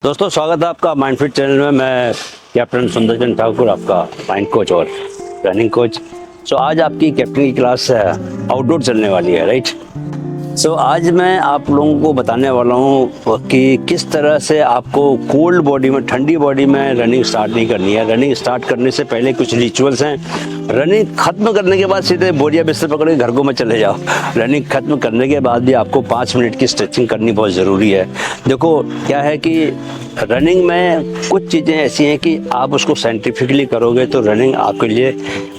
दोस्तों स्वागत है आपका माइंड फिट चैनल में। मैं कैप्टन सुंदरचंद ठाकुर, आपका माइंड कोच और रनिंग कोच। आज आपकी कैप्टन की क्लास आउटडोर चलने वाली है, राइट। आज मैं आप लोगों को बताने वाला हूँ कि किस तरह से आपको कोल्ड बॉडी में, ठंडी बॉडी में रनिंग स्टार्ट नहीं करनी है। रनिंग स्टार्ट करने से पहले कुछ रिचुअल्स हैं। रनिंग खत्म करने के बाद सीधे बोरिया बिस्तर पकड़ के घर को मत चले जाओ। रनिंग खत्म करने के बाद भी आपको 5 मिनट की स्ट्रेचिंग करनी बहुत ज़रूरी है। देखो क्या है कि रनिंग में कुछ चीज़ें ऐसी हैं कि आप उसको साइंटिफिकली करोगे तो रनिंग आपके लिए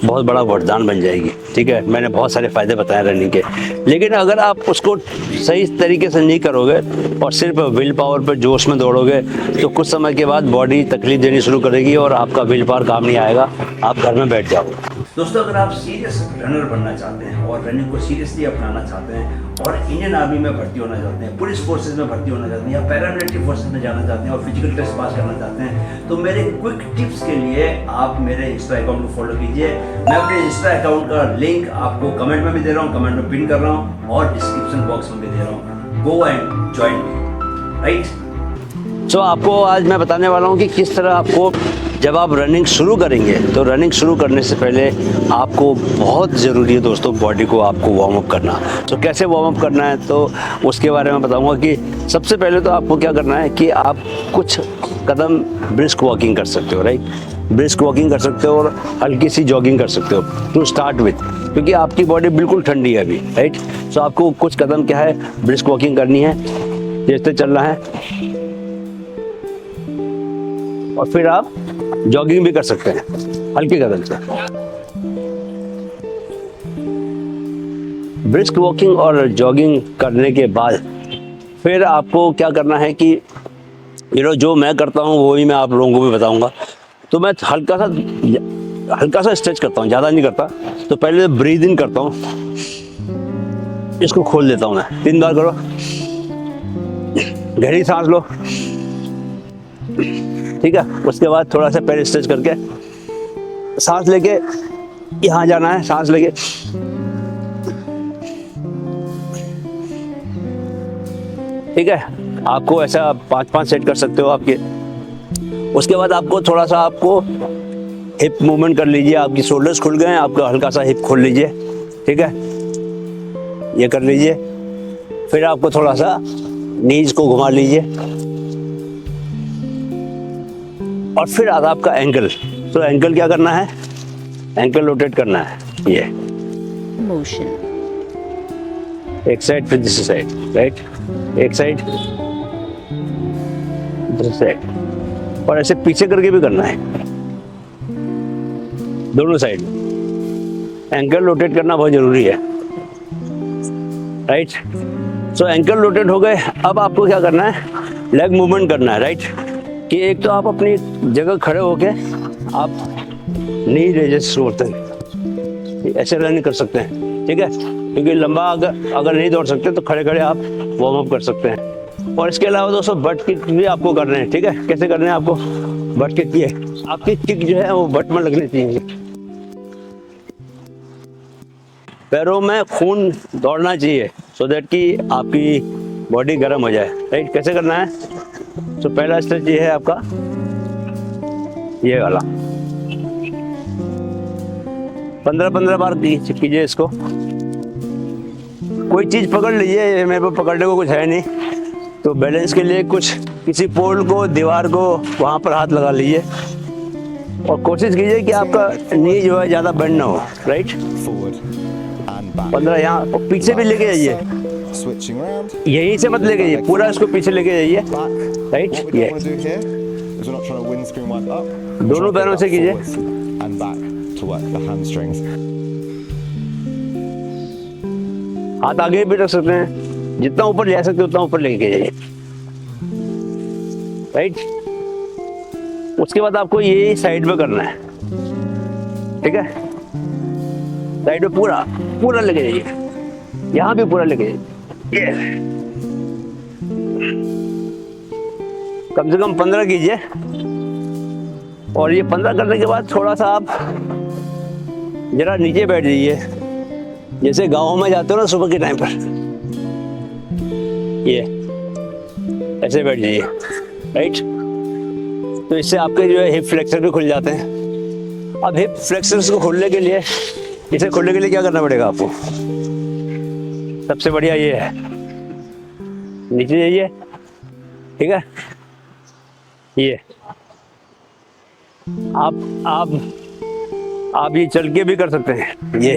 बहुत बड़ा वरदान बन जाएगी, ठीक है। मैंने बहुत सारे फ़ायदे बताए रनिंग के, लेकिन अगर आप उसको सही तरीके से नहीं करोगे और सिर्फ विल पावर पर जोश में दौड़ोगे तो कुछ समय के बाद बॉडी तकलीफ देनी शुरू करेगी और आपका विल पावर काम नहीं आएगा, आप घर में बैठ जाओगे। दोस्तों, अगर आप सीरियस रनर बनना चाहते हैं और रनिंग को सीरियसली अपनाना चाहते हैं और इंडियन आर्मी में भर्ती होना चाहते हैं, पुलिस फोर्सेज में भर्ती होना चाहते हैं या पैरामिलिट्री फोर्सेज में जाना चाहते हैं और फिजिकल टेस्ट पास करना चाहते हैं, तो मेरे क्विक टिप्स के लिए आप मेरे इंस्टा अकाउंट को फॉलो कीजिए। मैं अपने इंस्टा अकाउंट का लिंक आपको कमेंट में भी दे रहा हूँ, कमेंट में पिन कर रहा हूँ और डिस्क्रिप्शन बॉक्स में भी दे रहा हूँ। Go and join me, right. आपको आज मैं बताने वाला हूँ कि किस तरह आपको, जब आप रनिंग शुरू करेंगे तो रनिंग शुरू करने से पहले आपको बहुत ज़रूरी है दोस्तों बॉडी को आपको वार्म अप करना। कैसे वार्म अप करना है तो उसके बारे में बताऊंगा कि सबसे पहले तो आपको क्या करना है कि आप कुछ कदम ब्रिस्क वॉकिंग कर सकते हो, राइट। ब्रिस्क वॉकिंग कर सकते हो और हल्की सी जॉगिंग कर सकते हो टू स्टार्ट विथ, क्योंकि आपकी बॉडी बिल्कुल ठंडी है अभी, राइट। आपको कुछ कदम क्या है, ब्रिस्क वॉकिंग करनी है, जैसे चलना है और फिर आप जॉगिंग भी कर सकते हैं हल्के कदम से। ब्रिस्क वॉकिंग और जॉगिंग करने के बाद फिर आपको क्या करना है कि जो मैं करता हूँ वो ही मैं आप लोगों को भी बताऊंगा। तो मैं हल्का सा स्ट्रेच करता हूँ, ज़्यादा नहीं करता। तो पहले ब्रीद इन करता हूँ, इसको खोल देता हूँ मैं 3 बार करो, गहरी सांस लो, ठीक है। उसके बाद थोड़ा सा पैर स्ट्रेच करके सांस लेके यहाँ जाना है, सांस लेके ठीक है। आपको ऐसा 5-5 सेट कर सकते हो आपके। उसके बाद आपको थोड़ा सा आपको हिप मूवमेंट कर लीजिए, आपकी शोल्डर्स खुल गए हैं, आपका हल्का सा हिप खोल लीजिए, ठीक है, ये कर लीजिए। फिर आपको थोड़ा सा नीज को घुमा लीजिए और फिर आता आपका एंकल। एंकल क्या करना है, एंकल रोटेट करना है, ये मोशन एक साइड फिर दूसरी साइड, राइट। एक साइड दूसरी साइड और ऐसे पीछे करके भी करना है, दोनों साइड। एंकल रोटेट करना बहुत जरूरी है, राइट। एंकल रोटेट हो गए। अब आपको क्या करना है, लेग मूवमेंट करना है, राइट। कि एक तो आप अपनी जगह खड़े होके आप नी रेजेस शुरू होते हैं, ऐसे रनिंग कर सकते हैं, ठीक है। क्योंकि लंबा अगर नहीं दौड़ सकते तो खड़े खड़े आप वार्म अप कर सकते हैं। और इसके अलावा दोस्तों बट किक भी आपको करने हैं, ठीक है। कैसे करने हैं आपको, बट किक की है, आपकी किक जो है वो बट में लगनी चाहिए, पैरों में खून दौड़ना चाहिए सो दैट कि आपकी बॉडी गर्म हो जाए, राइट। कैसे करना है, पहला स्ट्रेच ये है आपका, ये वाला 15-15 बार कीजिए इसको। कोई चीज पकड़ लीजिए, मेरे पे पकड़ने को कुछ है नहीं, तो बैलेंस के लिए कुछ किसी पोल को, दीवार को, वहां पर हाथ लगा लीजिए और कोशिश कीजिए कि आपका नी जो है ज्यादा बेंड ना हो, राइट। 15 यहाँ पीछे भी लेके जाइए, यहीं से मत लेके जाइए, पूरा इसको पीछे लेके जाइए, राइट। ये दोनों पैरों से कीजिए, हाथ आगे भी रख सकते हैं, जितना ऊपर ले सकते हो उतना ऊपर लेके जाइए, राइट। उसके बाद आपको ये साइड में करना है, ठीक है। साइड में पूरा लेके जाइए, यहाँ भी पूरा लेके जाइए, कम से कम 15 कीजिए। और ये 15 करने के बाद थोड़ा सा आप जरा नीचे बैठ जाइए, जैसे गाँव में जाते हो ना सुबह के टाइम पर, ये ऐसे बैठ जाइए, राइट। तो इससे आपके जो है हिप फ्लेक्सर भी खुल जाते हैं। अब हिप फ्लेक्सर्स को खोलने के लिए, इसे खोलने के लिए क्या करना पड़ेगा आपको? सबसे बढ़िया ये है, नीचे जाइए, ठीक है। ये आप ये चल के भी कर सकते हैं। ये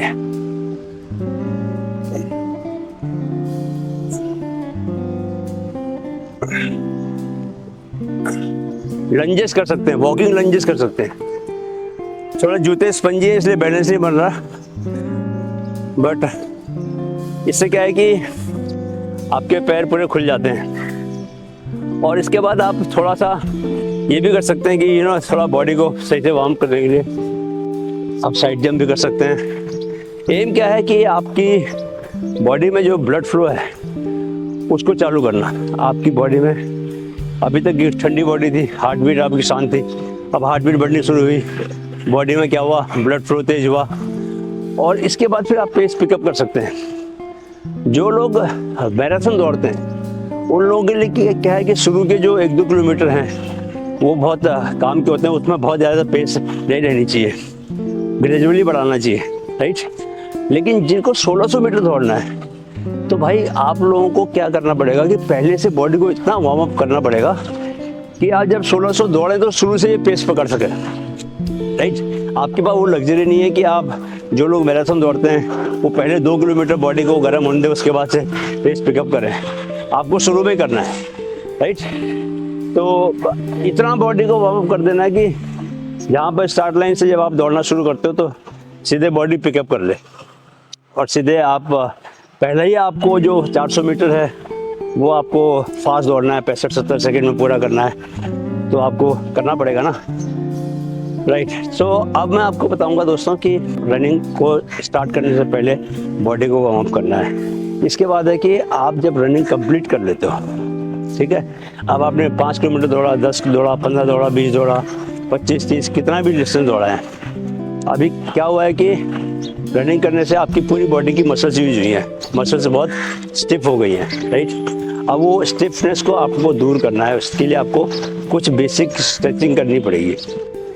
लंजेस कर सकते हैं, वॉकिंग लंजेस कर सकते हैं। थोड़ा जूते स्पंजी है इसलिए बैलेंस नहीं बन रहा, बट इससे क्या है कि आपके पैर पूरे खुल जाते हैं। और इसके बाद आप थोड़ा सा ये भी कर सकते हैं कि थोड़ा बॉडी को सही से वार्म करने के लिए आप साइड जंप भी कर सकते हैं। एम क्या है कि आपकी बॉडी में जो ब्लड फ्लो है उसको चालू करना। आपकी बॉडी में अभी तक की ठंडी बॉडी थी, हार्ट बीट आपकी शांत थी, अब हार्ट बीट बढ़नी शुरू हुई, बॉडी में क्या हुआ, ब्लड फ्लो तेज हुआ। और इसके बाद फिर आप पेस पिकअप कर सकते हैं। जो लोग मैराथन दौड़ते हैं उन लोगों के लिए क्या है कि शुरू के जो 1-2 किलोमीटर हैं वो बहुत काम के होते हैं, उसमें बहुत ज़्यादा पेस नहीं रहनी चाहिए, ग्रेजुअली बढ़ाना चाहिए, राइट। लेकिन जिनको 1600 मीटर दौड़ना है तो भाई आप लोगों को क्या करना पड़ेगा कि पहले से बॉडी को इतना वार्म अप करना पड़ेगा कि आज जब 1600 दौड़े तो शुरू से ये पेस पकड़ सके, राइट। आपके पास वो लग्जरी नहीं है कि आप, जो लोग मैराथन दौड़ते हैं वो पहले 2 किलोमीटर बॉडी को गर्म होने दें, उसके बाद से पेस पिकअप करें। आपको शुरू में करना है, राइट। तो इतना बॉडी को वार्म अप कर देना है कि जहाँ पर स्टार्ट लाइन से जब आप दौड़ना शुरू करते हो तो सीधे बॉडी पिकअप कर ले, और सीधे आप पहले ही आपको जो 400 मीटर है वो आपको फास्ट दौड़ना है, 65-70 सेकेंड में पूरा करना है, तो आपको करना पड़ेगा ना, राइट। सो अब मैं आपको बताऊंगा दोस्तों कि रनिंग को स्टार्ट करने से पहले बॉडी को वार्म अप करना है। इसके बाद है कि आप जब रनिंग कंप्लीट कर लेते हो, ठीक है, अब आपने 5 किलोमीटर दौड़ा, 10 दौड़ा, 15 दौड़ा, 20 दौड़ा, 25, 30, कितना भी डिस्टेंस दौड़ा है, अभी क्या हुआ है कि रनिंग करने से आपकी पूरी बॉडी की मसल्स यूज हुई हैं, मसल्स बहुत स्टिफ हो गई हैं, राइट। अब वो स्टिफनेस को आपको दूर करना है, उसके लिए आपको कुछ बेसिक स्ट्रेचिंग करनी पड़ेगी।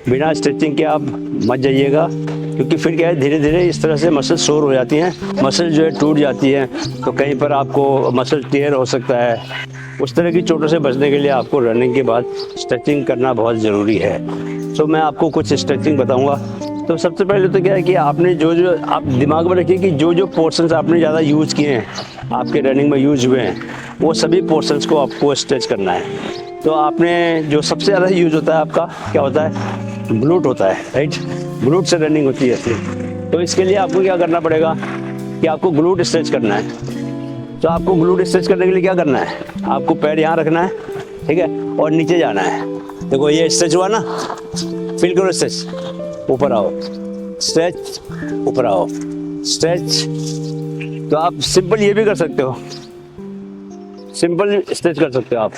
बिना स्ट्रेचिंग के आप मत जाइएगा, क्योंकि फिर क्या है, धीरे धीरे इस तरह से मसल सोर हो जाती हैं, मसल जो है टूट जाती है, तो कहीं पर आपको मसल टेयर हो सकता है। उस तरह की चोटों से बचने के लिए आपको रनिंग के बाद स्ट्रेचिंग करना बहुत ज़रूरी है। सो मैं आपको कुछ स्ट्रेचिंग बताऊँगा। तो सबसे पहले तो क्या है कि आपने जो आप दिमाग में रखिए कि जो पोर्शंस आपने ज़्यादा यूज़ किए हैं, आपके रनिंग में यूज हुए हैं, वो सभी पोर्शंस को आपको स्ट्रेच करना है। तो आपने जो सबसे ज़्यादा यूज होता है आपका क्या होता है, ग्लूट होता है, राइट। ग्लूट से रनिंग होती है असली। तो इसके लिए आपको क्या करना पड़ेगा कि आपको ग्लूट स्ट्रेच करना है। तो आपको ग्लूट स्ट्रेच करने के लिए क्या करना है, आपको पैर यहाँ रखना है, ठीक है, और नीचे जाना है। देखो ये स्ट्रेच हुआ ना, फील करो स्ट्रेच, ऊपर आओ, स्ट्रेच, ऊपर आओ, स्ट्रेच। तो आप सिंपल ये भी कर सकते हो, सिंपल स्ट्रेच कर सकते हो आप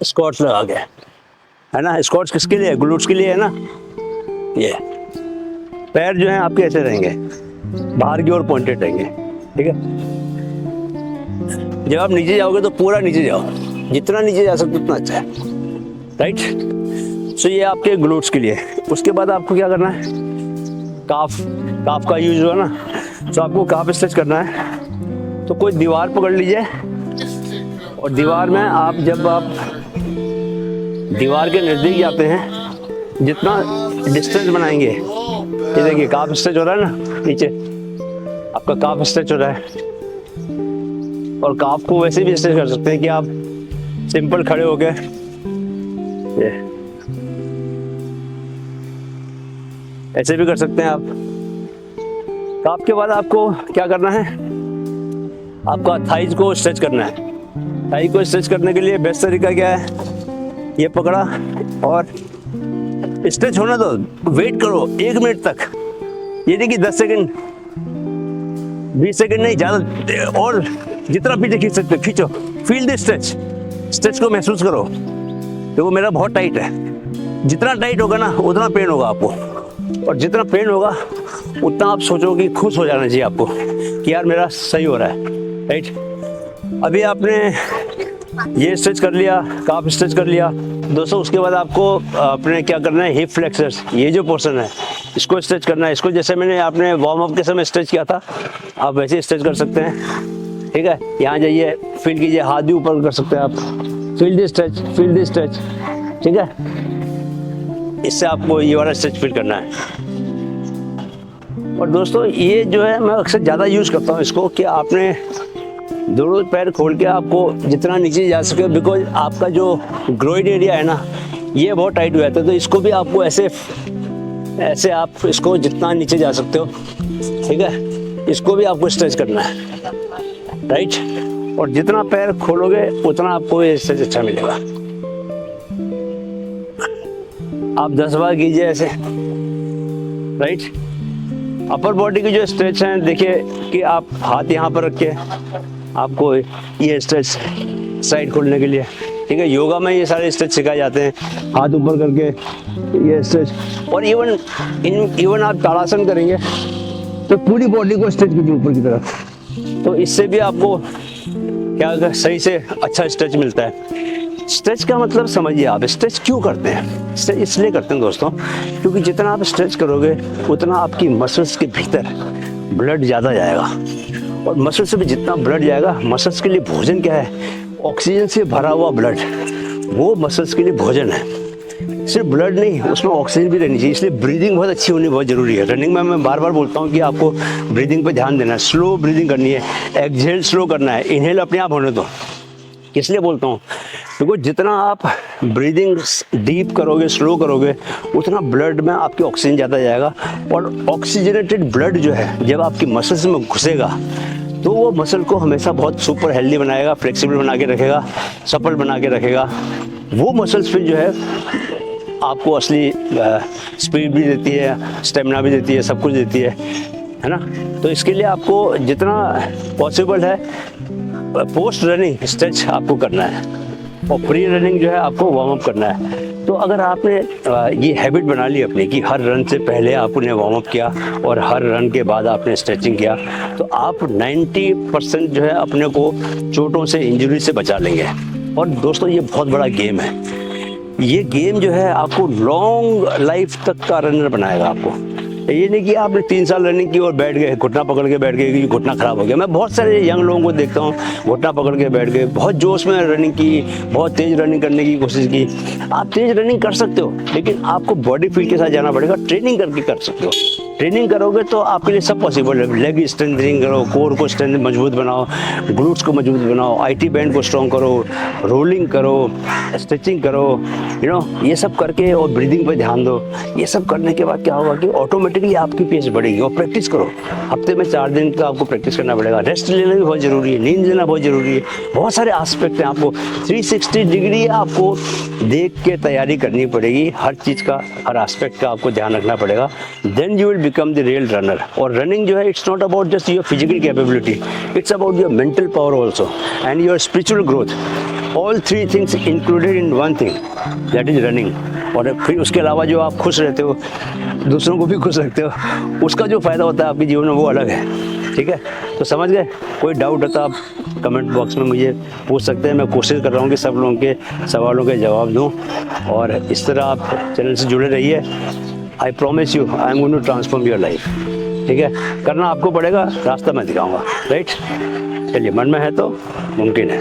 स्क्वाट्स लगा के, है ना। स्क्वाट्स किसके लिए है, ग्लूट्स के लिए है ना। ये पैर जो हैं आपके ऐसे रहेंगे, बाहर की ओर पॉइंटेड रहेंगे, ठीक है। जब आप नीचे जाओगे तो पूरा नीचे जाओ, जितना नीचे जा सकते उतना अच्छा है, राइट। सो ये आपके ग्लूट्स के लिए। उसके बाद आपको क्या करना है, काफ का यूज हुआ ना, तो आपको काफ स्ट्रेच करना है। तो कोई दीवार पकड़ लीजिए, और दीवार में आप जब आप दीवार के नज़दीक जाते हैं, जितना डिस्टेंस बनाएंगे, ये देखिए काफ स्ट्रेच हो रहा है ना, नीचे आपका काफ स्ट्रेच हो रहा है। और काफ को वैसे भी स्ट्रेच कर सकते हैं कि आप सिंपल खड़े हो गए, ये ऐसे भी कर सकते हैं आप। काफ के बाद आपको क्या करना है, आपका थाइज को स्ट्रेच करना है। थाई को स्ट्रेच करने के लिए बेस्ट तरीका क्या है, ये पकड़ा और स्ट्रेच होना, तो वेट करो 1 मिनट तक। ये नहीं कि 10 सेकंड 20 सेकंड नहीं, ज़्यादा, और जितना पीछे खींच सकते खींचो। फील द स्ट्रेच, स्ट्रेच को महसूस करो। देखो मेरा बहुत टाइट है, जितना टाइट होगा ना उतना पेन होगा आपको, और जितना पेन होगा उतना आप सोचोगे, खुश हो जाना चाहिए आपको कि यार मेरा सही हो रहा है, राइट। अभी आपने ये स्ट्रेच कर लिया, काफ स्ट्रेच कर लिया, दोस्तों उसके बाद आपको अपने क्या करना है, हिप फ्लेक्सर्स, ये जो पोर्शन है इसको स्ट्रेच करना है। इसको जैसे मैंने आपने वार्म अप के समय स्ट्रेच किया था, आप वैसे स्ट्रेच कर सकते हैं। ठीक है, यहाँ जाइए, फील कीजिए, हाथ भी ऊपर कर सकते हैं आप, feel the stretch, feel the stretch. ठीक है, इससे आपको ये वाला स्ट्रेच फील करना है। और दोस्तों ये जो है मैं अक्सर ज़्यादा यूज़ करता हूँ इसको, कि आपने दोनों पैर खोल के आपको जितना नीचे जा सके, बिकॉज आपका जो ग्रोइन एरिया है ना ये बहुत टाइट हो जाता है, तो इसको भी आपको ऐसे आप इसको जितना नीचे जा सकते हो, ठीक है, इसको भी आपको स्ट्रेच करना है, राइट। और जितना पैर खोलोगे उतना आपको ये स्ट्रेच अच्छा मिलेगा। आप 10 बार कीजिए ऐसे, राइट। अपर बॉडी की जो स्ट्रेच है, देखिए कि आप हाथ यहाँ पर रख के आपको ये स्ट्रेच साइड खोलने के लिए, ठीक है। योगा में ये सारे स्ट्रेच सिखाए जाते हैं, हाथ ऊपर करके ये स्ट्रेच। और इवन आप ताड़ासन करेंगे तो पूरी बॉडी को स्ट्रेच कीजिए ऊपर की तरफ, तो इससे भी आपको क्या सही से अच्छा स्ट्रेच मिलता है। स्ट्रेच का मतलब समझिए आप, स्ट्रेच क्यों करते हैं? स्ट्रेच इसलिए करते हैं दोस्तों, क्योंकि जितना आप स्ट्रेच करोगे उतना आपकी मसल्स के भीतर ब्लड ज़्यादा जाएगा, और मसल्स से भी जितना ब्लड जाएगा, मसल्स के लिए भोजन क्या है? ऑक्सीजन से भरा हुआ ब्लड, वो मसल्स के लिए भोजन है। सिर्फ ब्लड नहीं, उसमें ऑक्सीजन भी रहनी चाहिए, इसलिए ब्रीदिंग बहुत अच्छी होनी बहुत ज़रूरी है। रनिंग में मैं बार बार बोलता हूँ कि आपको ब्रीदिंग पे ध्यान देना है, स्लो ब्रीदिंग करनी है, एक्सहेल स्लो करना है, इनहेल अपने आप होने दो। इसलिए बोलता हूँ क्योंकि जितना आप ब्रीदिंग डीप करोगे, स्लो करोगे, उतना ब्लड में आपकी ऑक्सीजन ज़्यादा जाएगा, और ऑक्सीजनेटेड ब्लड जो है जब आपकी मसल्स में घुसेगा तो वो मसल को हमेशा बहुत सुपर हेल्दी बनाएगा, फ्लेक्सिबल बना के रखेगा, सफल बना के रखेगा। वो मसल्स फिर जो है आपको असली स्पीड भी देती है, स्टेमिना भी देती है, सब कुछ देती है ना। तो इसके लिए आपको जितना पॉसिबल है पोस्ट रनिंग स्ट्रेच आपको करना है, और प्री रनिंग जो है आपको वार्म अप करना है। तो अगर आपने ये हैबिट बना ली अपनी कि हर रन से पहले आपने वार्म अप किया और हर रन के बाद आपने स्ट्रेचिंग किया, तो आप 90% जो है अपने को चोटों से, इंजरी से बचा लेंगे। और दोस्तों ये बहुत बड़ा गेम है, ये गेम जो है आपको लॉन्ग लाइफ तक का रनर बनाएगा। आपको ये नहीं कि आपने 3 साल रनिंग की और बैठ गए, घुटना पकड़ के बैठ गए कि घुटना खराब हो गया। मैं बहुत सारे यंग लोगों को देखता हूँ, घुटना पकड़ के बैठ गए, बहुत जोश में रनिंग की, बहुत तेज़ रनिंग करने की कोशिश की। आप तेज़ रनिंग कर सकते हो, लेकिन आपको बॉडी फील्ड के साथ जाना पड़ेगा, ट्रेनिंग करके कर सकते हो। ट्रेनिंग करोगे तो आपके लिए सब पॉसिबल है। लेग स्ट्रेंथनिंग करो, कोर को स्ट्रेंथ मजबूत बनाओ, ग्लूट्स को मजबूत बनाओ, IT बैंड को स्ट्रॉन्ग करो, रोलिंग करो, स्ट्रेचिंग करो, ये सब करके, और ब्रीदिंग पे ध्यान दो। ये सब करने के बाद क्या होगा कि ऑटोमेटिकली आपकी पेस बढ़ेगी। और प्रैक्टिस करो, हफ्ते में 4 दिन का आपको प्रैक्टिस करना पड़ेगा। रेस्ट लेना भी बहुत ज़रूरी है, नींद लेना बहुत ज़रूरी है। बहुत सारे एस्पेक्ट हैं, आपको 360 डिग्री आपको देख के तैयारी करनी पड़ेगी। हर चीज़ का, हर एस्पेक्ट का आपको ध्यान रखना पड़ेगा। Then you will become the real runner. और रनिंग जो है, it's not about just your physical capability, it's about your mental power also and your spiritual growth. All 3 things included in one thing, that is running. और फिर उसके अलावा जो आप खुश रहते हो, दूसरों को भी खुश रखते हो, उसका जो फ़ायदा होता है आपके जीवन में वो अलग है। ठीक है, तो समझ गए? कोई डाउट है तो आप कमेंट बॉक्स में मुझे पूछ सकते हैं। मैं कोशिश कर रहा हूँ कि सब लोगों के सवालों के जवाब दूँ, और इस तरह आप चैनल से जुड़े रहिए। I promise you, I am going to transform your life. ठीक है, करना आपको पड़ेगा, रास्ता मैं दिखाऊंगा, राइट। चलिए, मन में है तो मुमकिन है।